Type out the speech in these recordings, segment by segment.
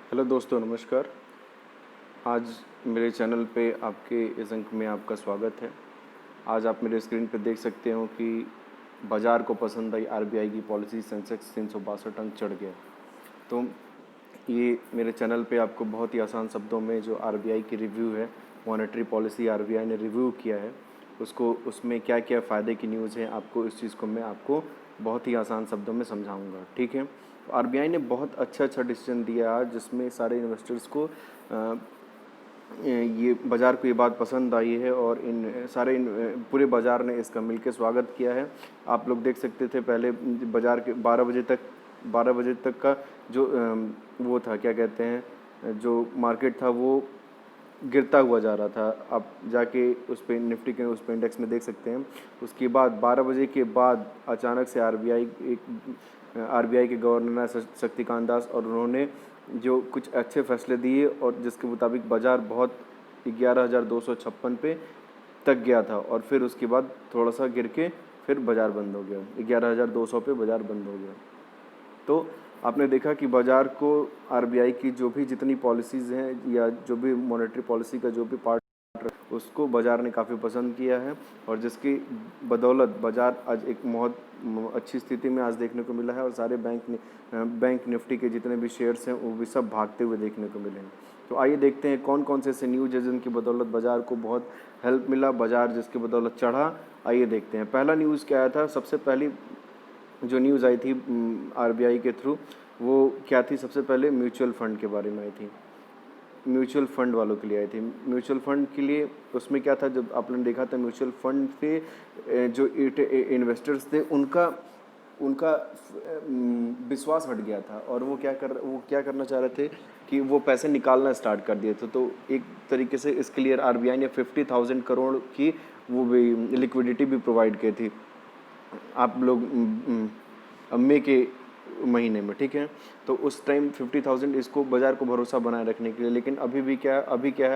Hello दोस्तों, नमस्कार। आज मेरे चैनल पे आपके इस अंक में आपका स्वागत है। आज आप मेरे स्क्रीन पे देख सकते हो कि बाज़ार को पसंद आई आरबीआई की पॉलिसी, सेंसेक्स 362 अंक चढ़ गया। तो ये मेरे चैनल पे आपको बहुत ही आसान शब्दों में जो आरबीआई की रिव्यू है, मॉनेटरी पॉलिसी आरबीआई ने रिव्यू किया है, उसको उसमें क्या क्या फ़ायदे की न्यूज़ है, आपको इस चीज़ को मैं आपको बहुत ही आसान शब्दों में समझाऊंगा। ठीक है। तो आरबीआई ने बहुत अच्छा डिसीजन दिया आज, जिसमें सारे इन्वेस्टर्स को ये बाज़ार को ये बात पसंद आई है और पूरे बाज़ार ने इसका मिलकर स्वागत किया है। आप लोग देख सकते थे पहले बाज़ार के 12 बजे तक का जो वो था, क्या कहते हैं, जो मार्केट था वो गिरता हुआ जा रहा था। आप जाके उस पे निफ्टी के उस पे इंडेक्स में देख सकते हैं। उसके बाद 12 बजे के बाद अचानक से आरबीआई के गवर्नर शक्तिकांत दास, और उन्होंने जो कुछ अच्छे फैसले दिए और जिसके मुताबिक बाज़ार बहुत 11,256 पे तक गया था, और फिर उसके बाद थोड़ा सा गिर के फिर बाज़ार बंद हो गया, 11,200 पे बाज़ार बंद हो गया। तो आपने देखा कि बाज़ार को आरबीआई की जो भी जितनी पॉलिसीज़ हैं या जो भी मॉनेटरी पॉलिसी का जो भी पार्ट, उसको बाज़ार ने काफ़ी पसंद किया है, और जिसकी बदौलत बाज़ार आज एक बहुत अच्छी स्थिति में आज देखने को मिला है, और सारे बैंक निफ्टी के जितने भी शेयर्स हैं वो भी सब भागते हुए देखने को मिले हैं। तो आइए देखते हैं कौन कौन से ऐसे न्यूज़ है जिनकी बदौलत बाज़ार को बहुत हेल्प मिला, बाज़ार जिसकी बदौलत चढ़ा। आइए देखते हैं। पहला न्यूज़ क्या आया था, सबसे पहली जो न्यूज़ आई थी आरबीआई के थ्रू, वो क्या थी, सबसे पहले म्यूचुअल फ़ंड के बारे में आई थी। म्यूचुअल फ़ंड वालों के लिए आई थी। म्यूचुअल फ़ंड के लिए उसमें क्या था, जब आपने देखा था म्यूचुअल फ़ंड पे जो इन्वेस्टर्स थे उनका उनका विश्वास हट गया था, और वो क्या करना चाह रहे थे कि वो पैसे निकालना स्टार्ट कर दिए थे। तो एक तरीके से इसके लिए आरबीआई ने 50,000 करोड़ की वो भी लिक्विडिटी भी प्रोवाइड की थी आप लोग मई के महीने में। ठीक है। तो उस टाइम 50,000 इसको बाज़ार को भरोसा बनाए रखने के लिए। लेकिन अभी क्या है,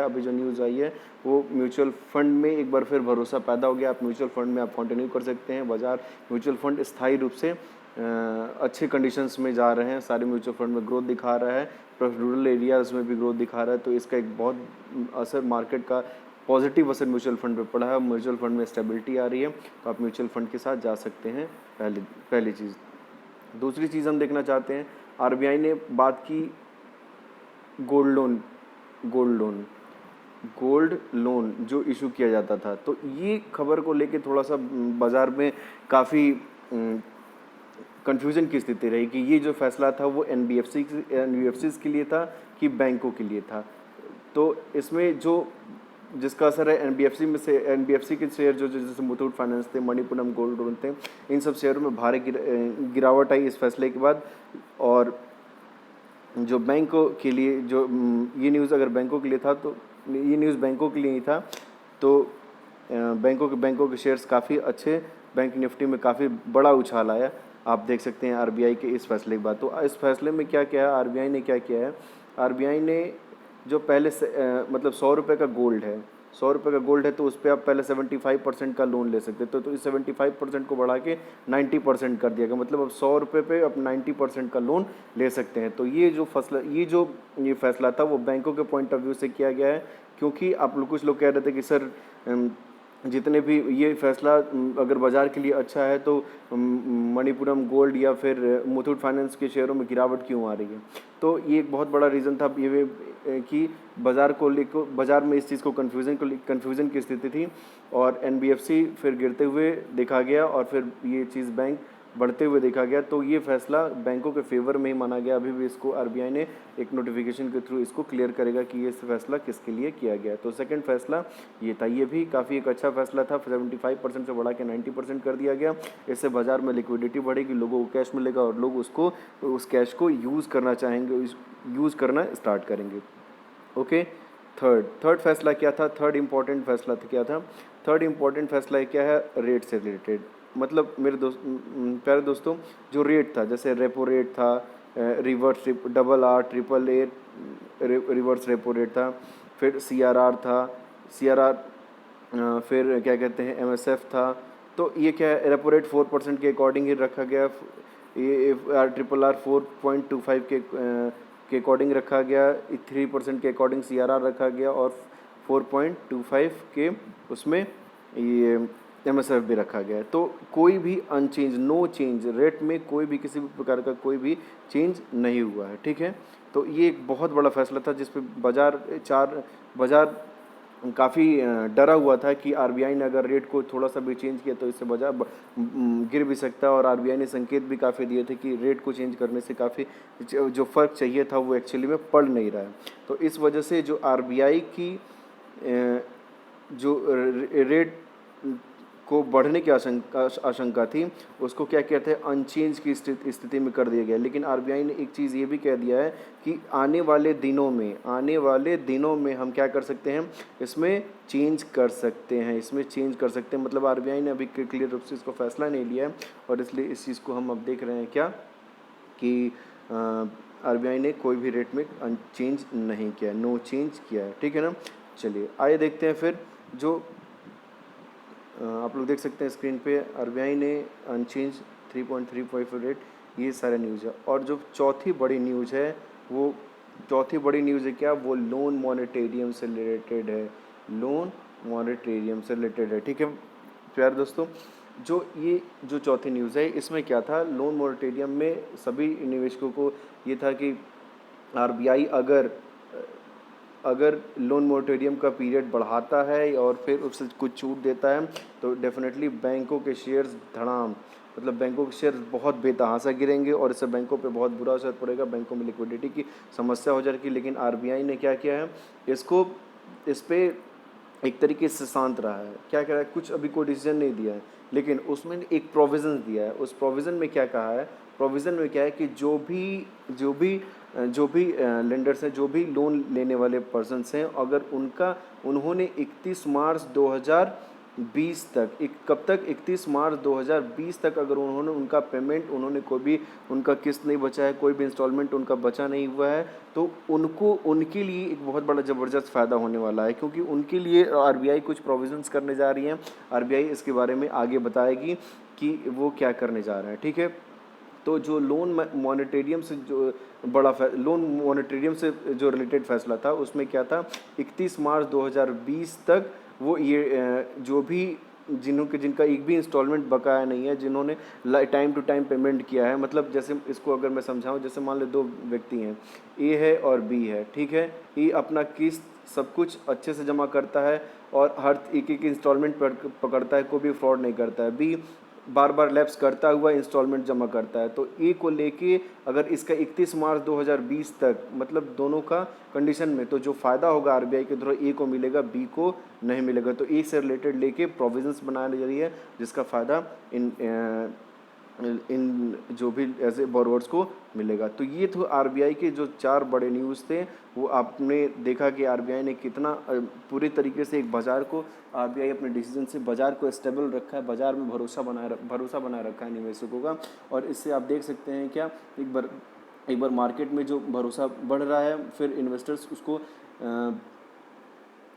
अभी जो न्यूज़ आई है वो म्यूचुअल फंड में एक बार फिर भरोसा पैदा हो गया। आप म्यूचुअल फंड में आप कंटिन्यू कर सकते हैं। बाज़ार म्यूचुअल फंड स्थायी रूप से अच्छे कंडीशंस में जा रहे हैं। सारे म्यूचुअल फंड में ग्रोथ दिखा रहा है, प्लस रूरल एरियाज़ में भी ग्रोथ दिखा रहा है। तो इसका एक बहुत असर मार्केट का पॉजिटिव असर म्यूचुअल फंड पे पड़ा है। म्यूचुअल फंड में स्टेबिलिटी आ रही है, तो आप म्यूचुअल फंड के साथ जा सकते हैं। पहली चीज़। दूसरी चीज़ हम देखना चाहते हैं, आरबीआई ने बात की gold loan gold loan gold loan जो इशू किया जाता था। तो ये खबर को लेके थोड़ा सा बाज़ार में काफ़ी कन्फ्यूज़न की स्थिति रही कि ये जो फैसला था वो एनबीएफसीज के लिए था कि बैंकों के लिए था। तो इसमें जो जिसका असर है एनबीएफसी के शेयर जो जैसे मुथूट फाइनेंस थे, मणिपुरम गोल्ड लोन थे, इन सब शेयरों में भारी गिरावट आई इस फैसले के बाद। और जो बैंकों के लिए जो ये न्यूज़ अगर बैंकों के लिए था, तो ये न्यूज़ बैंकों के लिए ही था। तो बैंकों के शेयर्स काफ़ी अच्छे, बैंक निफ्टी में काफ़ी बड़ा उछाल आया। आप देख सकते हैं आरबीआई के इस फैसले के बाद। तो इस फैसले में क्या क्या है, आरबीआई ने क्या किया है, आरबीआई ने जो पहले से मतलब 100 रुपये का गोल्ड है, 100 रुपये का गोल्ड है, तो उस पर आप पहले 75% का लोन ले सकते थे। तो इस 75% को बढ़ा के 90% कर दिया गया। मतलब अब 100 रुपये पे अब 90% का लोन ले सकते हैं। तो ये फैसला था वो बैंकों के पॉइंट ऑफ व्यू से किया गया है, क्योंकि कुछ लोग कह रहे थे कि सर जितने भी ये फैसला अगर बाज़ार के लिए अच्छा है, तो मणिपुरम गोल्ड या फिर मुथूट फाइनेंस के शेयरों में गिरावट क्यों आ रही है। तो ये एक बहुत बड़ा रीज़न था ये कि बाज़ार में इस चीज़ को कन्फ्यूज़न की स्थिति थी, और एनबीएफसी फिर गिरते हुए देखा गया, और फिर ये चीज़ बैंक बढ़ते हुए देखा गया। तो ये फैसला बैंकों के फेवर में ही माना गया। अभी भी इसको आरबीआई ने एक नोटिफिकेशन के थ्रू इसको क्लियर करेगा कि ये फैसला किसके लिए किया गया। तो सेकंड फैसला ये था, ये भी काफ़ी एक अच्छा फैसला था। 75% से बढ़ा के 90% कर दिया गया। इससे बाज़ार में लिक्विडिटी बढ़ेगी, लोगों को कैश मिलेगा, और लोग उस कैश को यूज़ करना चाहेंगे, यूज़ करना स्टार्ट करेंगे। ओके। थर्ड फैसला क्या था, थर्ड इम्पॉर्टेंट फैसला क्या था, थर्ड इम्पॉर्टेंट फैसला क्या है, रेट से रिलेटेड। मतलब मेरे प्यारे दोस्तों, जो रेट था, जैसे रेपो रेट था, reverse double R triple A reverse repo rate था, फिर सीआरआर था, सीआरआर फिर क्या कहते हैं एमएसएफ था। तो ये क्या है, रेपो रेट 4% के अकॉर्डिंग ही रखा गया। ये ट्रिपल आर 4.25 के अकॉर्डिंग रखा गया, 3% के अकॉर्डिंग CRR रखा गया और 4.25 के उसमें ये MSF भी रखा गया है। तो कोई भी अनचेंज, नो चेंज, रेट में कोई भी किसी भी प्रकार का कोई भी चेंज नहीं हुआ है, ठीक है। तो ये एक बहुत बड़ा फैसला था जिस पे बाज़ार काफ़ी डरा हुआ था कि आरबीआई ने अगर रेट को थोड़ा सा भी चेंज किया तो इससे बाजार गिर भी सकता है। और आरबीआई ने संकेत भी काफ़ी दिए थे कि रेट को चेंज करने से काफ़ी जो फ़र्क चाहिए था वो एक्चुअली में पड़ नहीं रहा है। तो इस वजह से जो आरबीआई की जो रेट को बढ़ने की आशंका थी उसको क्या कहते हैं, अनचेंज की स्थिति में कर दिया गया। लेकिन आरबीआई ने एक चीज़ ये भी कह दिया है कि आने वाले दिनों में हम क्या कर सकते हैं, इसमें चेंज कर सकते हैं, मतलब आरबीआई ने अभी क्लियर रूप से इसको फैसला नहीं लिया है। और इसलिए इस चीज़ को हम अब देख रहे हैं क्या कि आरबीआई ने कोई भी रेट में चेंज नहीं किया, नो चेंज किया है, ठीक है ना। चलिए आइए देखते हैं फिर जो आप लोग देख सकते हैं स्क्रीन पे, आरबीआई ने अनचेंज 3.35 रेट, ये सारे न्यूज़ है। और जो चौथी बड़ी न्यूज़ है क्या, वो लोन मॉनिटरियम से रिलेटेड है, ठीक है प्यारे दोस्तों। जो चौथी न्यूज़ है इसमें क्या था, लोन मॉनिटरियम में सभी निवेशकों को ये था कि आरबीआई अगर लोन मोरेटोरियम का पीरियड बढ़ाता है और फिर उससे कुछ छूट देता है तो डेफिनेटली बैंकों के शेयर्स बैंकों के शेयर्स बहुत बेतहाशा गिरेंगे और इससे बैंकों पे बहुत बुरा असर पड़ेगा, बैंकों में लिक्विडिटी की समस्या हो जाएगी। लेकिन आरबीआई ने क्या किया है, इस पे एक तरीके से शांत रहा है। क्या कह रहा है, कुछ अभी कोई डिसीजन नहीं दिया है, लेकिन उसमें एक प्रोविज़न दिया है। उस प्रोविज़न में क्या कहा है, प्रोविज़न में क्या है कि जो भी लेंडर्स हैं, जो भी लोन लेने वाले पर्सन्स हैं, अगर उन्होंने 31 मार्च 2020 तक, कब तक, 31 मार्च 2020 तक अगर उनका पेमेंट, कोई भी उनका किस्त नहीं बचा है, कोई भी इंस्टॉलमेंट उनका बचा नहीं हुआ है, तो उनके लिए एक बहुत बड़ा ज़बरदस्त फ़ायदा होने वाला है, क्योंकि उनके लिए आरबीआई कुछ प्रोविजंस करने जा रही है। आरबीआई इसके बारे में आगे बताएगी कि वो क्या करने जा रहा है, ठीक है। तो जो लोन मॉनिटरियम से जो रिलेटेड फैसला था उसमें क्या था, 31 मार्च 2020 तक वो ये जो भी जिनका एक भी इंस्टॉलमेंट बकाया नहीं है, जिन्होंने टाइम टू टाइम पेमेंट किया है, मतलब जैसे इसको अगर मैं समझाऊं, जैसे मान लो दो व्यक्ति हैं, ए है और बी है, ठीक है। ए अपना किस्त सब कुछ अच्छे से जमा करता है और हर एक इंस्टॉलमेंट पकड़ता है, कोई भी फ्रॉड नहीं करता है। बी बार बार लैप्स करता हुआ इंस्टॉलमेंट जमा करता है। तो ए को लेके अगर इसका 31 मार्च 2020 तक, मतलब दोनों का कंडीशन में, तो जो फ़ायदा होगा आरबीआई के द्वारा ए को मिलेगा, बी को नहीं मिलेगा। तो ए से रिलेटेड लेके प्रोविजंस बनाया जा रही है जिसका फ़ायदा इन जो भी ऐसे बोरोवर्स को मिलेगा। तो ये तो आरबीआई के जो 4 बड़े न्यूज़ थे, वो आपने देखा कि आरबीआई ने कितना पूरी तरीके से एक बाज़ार को, आरबीआई अपने डिसीजन से बाज़ार को स्टेबल रखा है, बाज़ार में भरोसा बनाए रखा है निवेशकों का। और इससे आप देख सकते हैं क्या, एक बार मार्केट में जो भरोसा बढ़ रहा है, फिर इन्वेस्टर्स उसको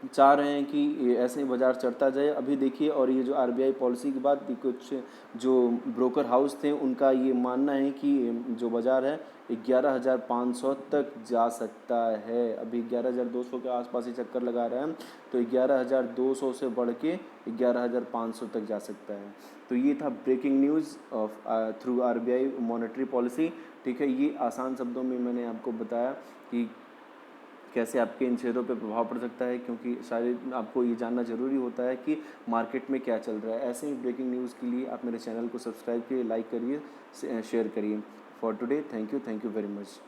चाह रहे हैं कि ये ऐसे ही बाज़ार चढ़ता जाए। अभी देखिए, और ये जो आरबीआई पॉलिसी के बाद कुछ जो ब्रोकर हाउस थे उनका ये मानना है कि जो बाज़ार है 11,500 तक जा सकता है। अभी 11,200 के आसपास ही चक्कर लगा रहा है, तो 11,200 से बढ़ के 11,500 तक जा सकता है। तो ये था breaking news of through RBI monetary policy, ठीक है। ये आसान शब्दों में मैंने आपको बताया कि कैसे आपके इन शेयरों पे प्रभाव पड़ सकता है, क्योंकि शायद आपको ये जानना ज़रूरी होता है कि मार्केट में क्या चल रहा है। ऐसे ही ब्रेकिंग न्यूज़ के लिए आप मेरे चैनल को सब्सक्राइब करिए, लाइक करिए, शेयर करिए। For today, thank you very much.